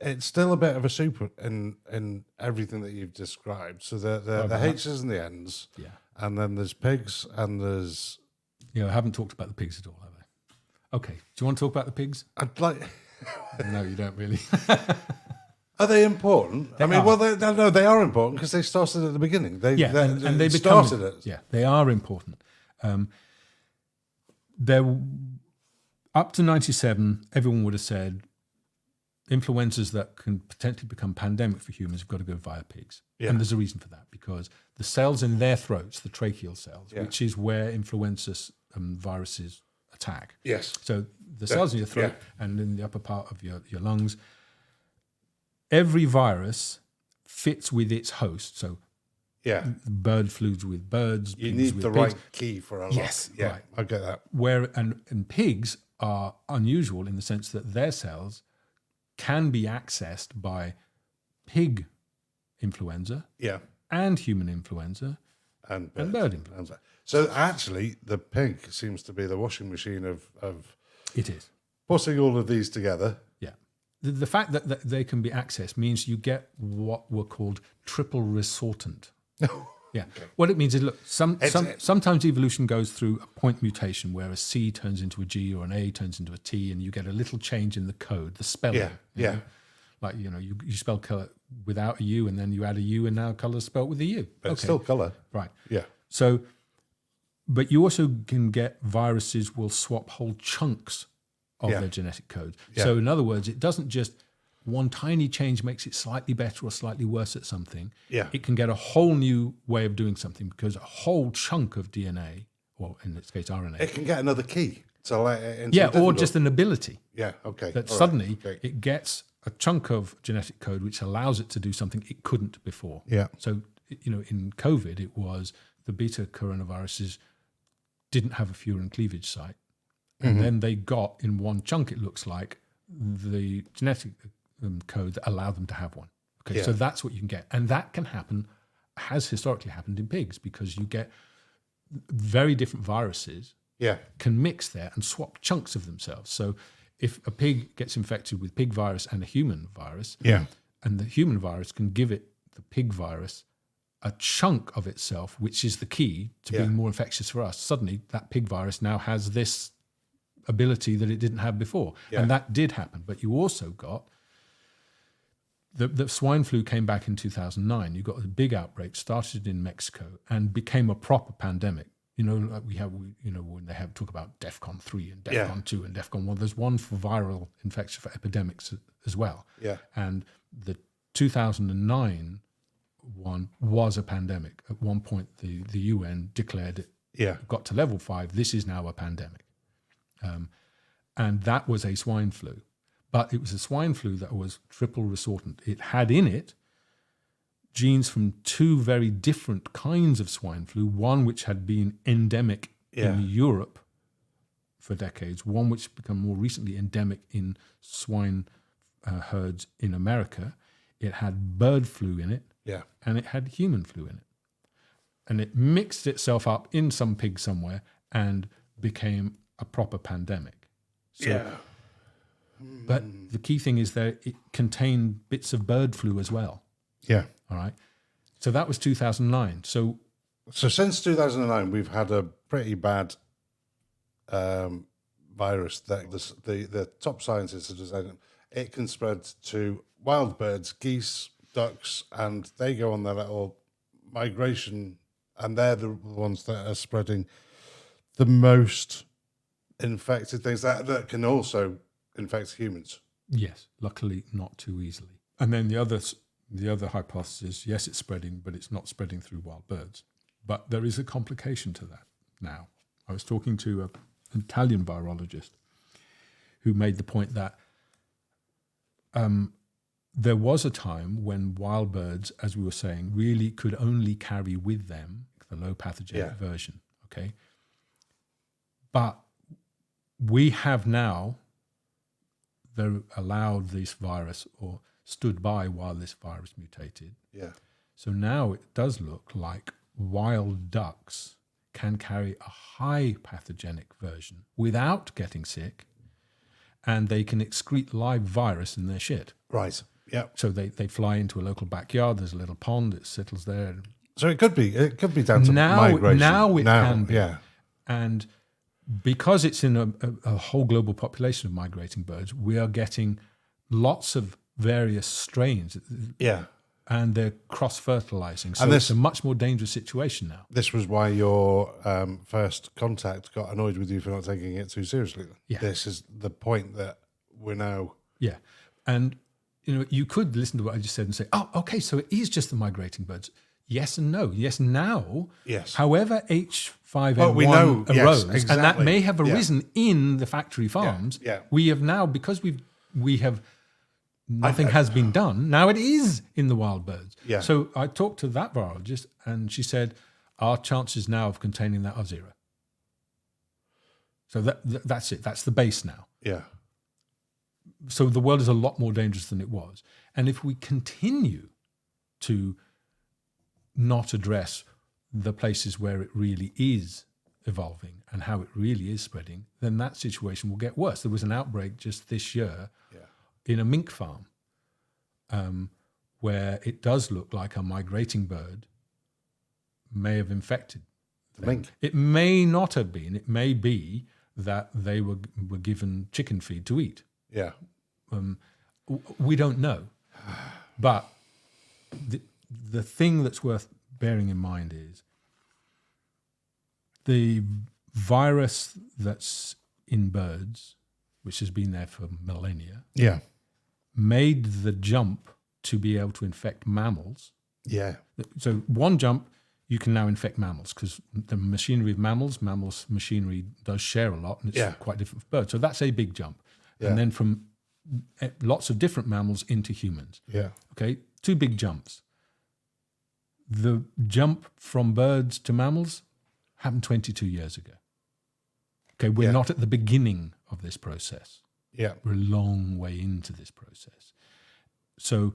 It's still a bit of a soup in everything that you've described. So the H's and the N's, Yeah. and then there's pigs, and there's. I haven't talked about the pigs at all, have I? Okay. Do you want to talk about the pigs? I'd like. No, you don't really. Are they important? They I mean, are. well, they are important because they started at the beginning. They Become, started it. Yeah, they are important. There, up to 97, everyone would have said influenzas that can potentially become pandemic for humans have got to go via pigs. Yeah. And there's a reason for that, because the cells in their throats, the tracheal cells, which is where influenza viruses attack. Yes. So the cells in your throat and in the upper part of your lungs, every virus fits with its host. So Yeah. bird flus with birds. You pigs need with the pigs. right key for a lot. Yes, Yeah. right. I get that. And pigs are unusual in the sense that their cells can be accessed by pig influenza Yeah. and human influenza and bird influenza. So actually, the pig seems to be the washing machine of It is. putting all of these together. Yeah. The fact that they can be accessed means you get what were called triple resortant. Yeah. Okay. What it means is, look, sometimes evolution goes through a point mutation where a C turns into a G or an A turns into a T, and you get a little change in the code, the spelling. Yeah. Yeah. Know? Like, you spell color without a U, and then you add a U, and now color is spelled with a U. But it's still color. Right. Yeah. So, but you also can get viruses will swap whole chunks of their genetic code. Yeah. So in other words, it doesn't just one tiny change makes it slightly better or slightly worse at something. Yeah. It can get a whole new way of doing something because a whole chunk of DNA, or in this case RNA. It can get another key to let it into Yeah, or just an ability. Yeah, okay. That suddenly it gets a chunk of genetic code which allows it to do something it couldn't before. Yeah. So, in COVID, it was the beta coronaviruses didn't have a furin cleavage site. And then they got, in one chunk, it looks like, the genetic code that allowed them to have one. Okay, so that's what you can get. And that can happen, has historically happened in pigs, because you get very different viruses can mix there and swap chunks of themselves. So if a pig gets infected with pig virus and a human virus, and the human virus can give it, the pig virus, a chunk of itself, which is the key to being more infectious for us, suddenly that pig virus now has this ability that it didn't have before. And that did happen. But you also got the swine flu came back in 2009. You got a big outbreak, started in Mexico, and became a proper pandemic. Like we have, when they talk about DEFCON 3 and DEFCON 2 and DEFCON 1, there's one for viral infection, for epidemics as well. Yeah. And the 2009 one was a pandemic. At one point, the UN declared it got to level 5. This is now a pandemic. And that was a swine flu. But it was a swine flu that was triple resortant. It had in it genes from two very different kinds of swine flu, one which had been endemic in Europe for decades, one which became more recently endemic in swine herds in America. It had bird flu in it, and it had human flu in it. And it mixed itself up in some pig somewhere and became a proper pandemic. But the key thing is that it contained bits of bird flu as well. Yeah. All right. So that was 2009. So since 2009, we've had a pretty bad virus that the top scientists are designing. It can spread to wild birds, geese, ducks, and they go on their little migration, and they're the ones that are spreading the most infected things that can also infect humans. Yes, luckily not too easily. And then the other hypothesis, yes, it's spreading, but it's not spreading through wild birds. But there is a complication to that now. I was talking to an Italian virologist who made the point that there was a time when wild birds, as we were saying, really could only carry with them the low pathogenic version, okay? But we have now allowed this virus, or stood by while this virus mutated. Yeah. So now it does look like wild ducks can carry a high pathogenic version without getting sick, and they can excrete live virus in their shit. Right. Yeah. So they fly into a local backyard. There's a little pond. It settles there. So it could be down to migration. Now it can be. Yeah. And because it's in a whole global population of migrating birds, we are getting lots of various strains. Yeah. And they're cross-fertilizing. So it's a much more dangerous situation now. This was why your first contact got annoyed with you for not taking it too seriously. Yeah. This is the point that we're now... Yeah. And, you could listen to what I just said and say, oh, okay, so it is just the migrating birds. Yes and no. Yes, now. Yes. However, H5N1 arose, and that may have arisen in the factory farms. Yeah. We have now, because we have nothing has been done. Now it is in the wild birds. Yeah. So I talked to that virologist, and she said our chances now of containing that are 0. So that's it. That's the base now. Yeah. So the world is a lot more dangerous than it was. And if we continue to not address the places where it really is evolving and how it really is spreading, then that situation will get worse. There was an outbreak just this year in a mink farm where it does look like a migrating bird may have infected the mink. It may not have been. It may be that they were given chicken feed to eat. Yeah. We don't know. But the thing that's worth bearing in mind is the virus that's in birds, which has been there for millennia, made the jump to be able to infect mammals. Yeah. So one jump, you can now infect mammals because the machinery of mammals machinery does share a lot, and it's quite different for birds. So that's a big jump. Yeah. And then from lots of different mammals into humans. Yeah. Okay, 2 big jumps. The jump from birds to mammals happened 22 years ago. Okay, we're not at the beginning of this process. Yeah. We're a long way into this process. So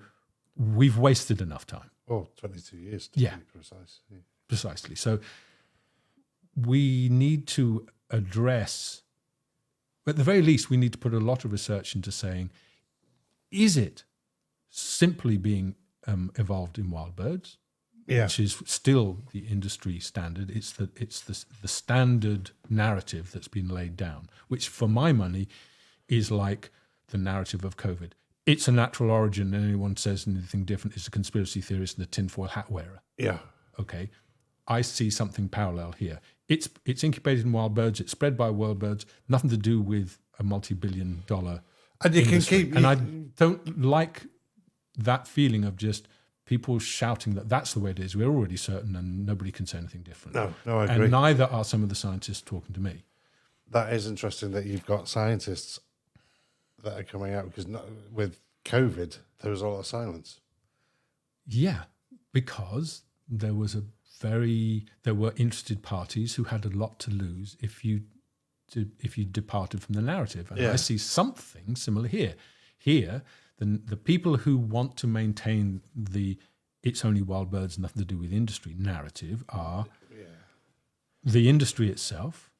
we've wasted enough time. Oh, 22 years to be precise. Yeah. Precisely. So we need to address, at the very least, we need to put a lot of research into saying, is it simply being evolved in wild birds? Which is still the industry standard. It's the standard narrative that's been laid down, which for my money is like the narrative of COVID. It's a natural origin, and anyone says anything different is a conspiracy theorist and a tinfoil hat wearer. Yeah. Okay. I see something parallel here. It's incubated in wild birds. It's spread by wild birds. Nothing to do with a multi-billion-dollar and you industry. Can keep. And I don't like that feeling of just people shouting that that's the way it is. We're already certain, and nobody can say anything different. No, I agree. And neither are some of the scientists talking to me. That is interesting that you've got scientists that are coming out, because with COVID, there was a lot of silence. Yeah, because there were interested parties who had a lot to lose if you departed from the narrative. And I see something similar here. Here, the people who want to maintain the "it's only wild birds, nothing to do with industry" narrative are the industry itself,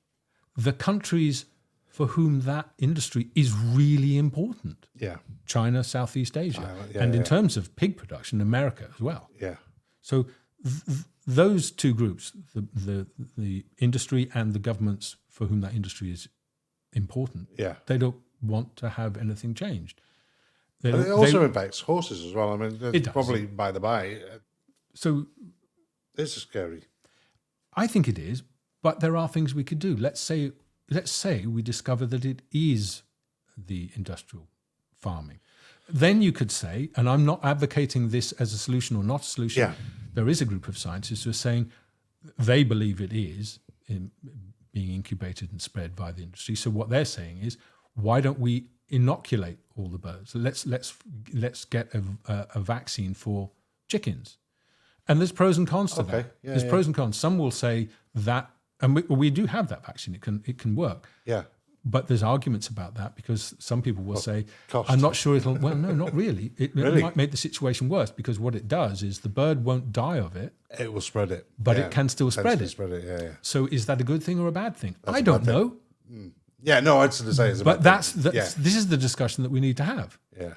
the countries for whom that industry is really important. Yeah. China, Southeast Asia. And in terms of pig production, America as well. Yeah. So those two groups, the industry and the governments for whom that industry is important, they don't want to have anything changed. It also impacts horses as well. I mean, it does. Probably by the by. So this is scary. I think it is, but there are things we could do. Let's say we discover that it is the industrial farming. Then you could say, and I'm not advocating this as a solution or not a solution. There is a group of scientists who are saying they believe it is being incubated and spread by the industry. So what they're saying is, why don't we inoculate all the birds? Let's get a vaccine for chickens. And there's pros and cons to that. There's pros and cons. Some will say that, and we do have that vaccine. It can work. Yeah. But there's arguments about that, because some people will say, cost. I'm not sure it'll... Well, no, not really. It might make the situation worse, because what it does is the bird won't die of it. It will spread it. But it can still spread it. Yeah. So is that a good thing or a bad thing? I don't know. Yeah, no, I'd sort of say it's a but bad thing. This is the discussion that we need to have. Yeah.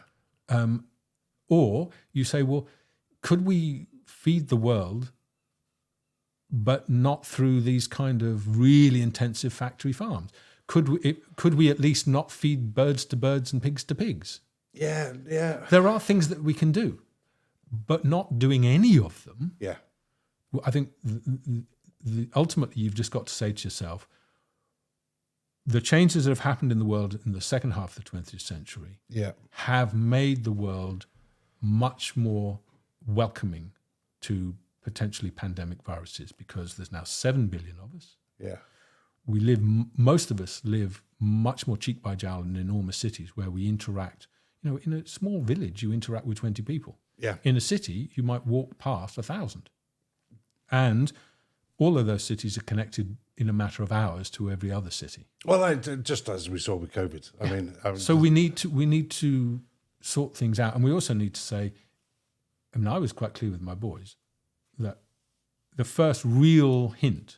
Or you say, well, could we feed the world, but not through these kind of really intensive factory farms? Could we at least not feed birds to birds and pigs to pigs? Yeah. There are things that we can do, but not doing any of them. Yeah. Well, I think ultimately you've just got to say to yourself, the changes that have happened in the world in the second half of the 20th century have made the world much more welcoming to potentially pandemic viruses, because there's now 7 billion of us. Yeah. Most of us live much more cheek by jowl in enormous cities where we interact. In a small village, you interact with 20 people. Yeah. In a city, you might walk past 1,000. And all of those cities are connected in a matter of hours to every other city. Well, just as we saw with COVID. I mean, so we need to sort things out, and we also need to say. I mean, I was quite clear with my boys that the first real hint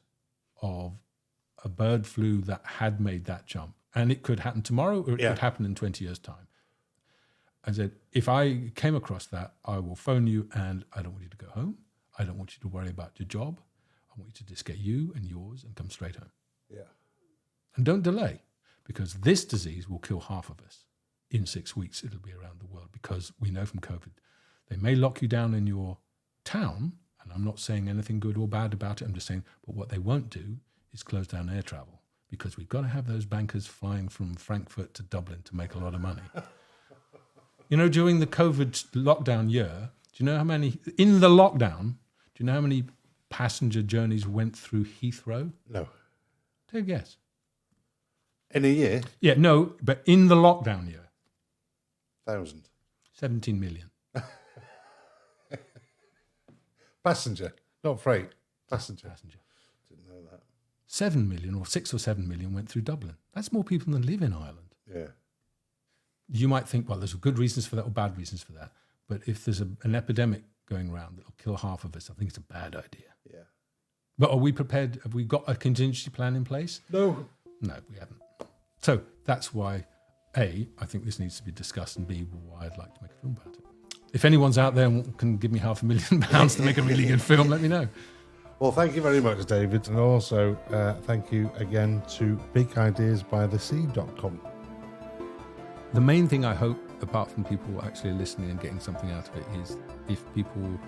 of a bird flu that had made that jump. And it could happen tomorrow or it could happen in 20 years' time. I said, if I came across that, I will phone you and I don't want you to go home. I don't want you to worry about your job. I want you to just get you and yours and come straight home. Yeah. And don't delay, because this disease will kill half of us. In 6 weeks, it'll be around the world, because we know from COVID, they may lock you down in your town, and I'm not saying anything good or bad about it, I'm just saying, but what they won't do is close down air travel, because we've got to have those bankers flying from Frankfurt to Dublin to make a lot of money. You know, during the COVID lockdown year, do you know how many, in the lockdown, do you know how many passenger journeys went through Heathrow? No. Take a guess. In a year? Yeah, no, but in the lockdown year. 1,000. 17 million. Passenger, not freight. Passenger. Didn't know that. 7 million or 6 or 7 million went through Dublin. That's more people than live in Ireland. Yeah. You might think, well, there's good reasons for that or bad reasons for that. But if there's an epidemic going around that'll kill half of us, I think it's a bad idea. Yeah. But are we prepared? Have we got a contingency plan in place? No. No, we haven't. So that's why, A, I think this needs to be discussed, and B, why I'd like to make a film about it. If anyone's out there and can give me £500,000 to make a really good film, let me know. Well, thank you very much, David. And also thank you again to bigideasbythesea.com. The main thing I hope, apart from people actually listening and getting something out of it, is if people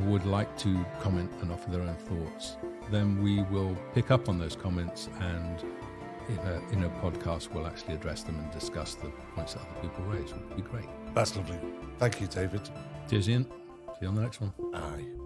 would like to comment and offer their own thoughts, then we will pick up on those comments, and in a podcast we'll actually address them and discuss the points that other people raise. It would be great. That's lovely. Thank you, David. Cheers, Ian. See you on the next one. Aye.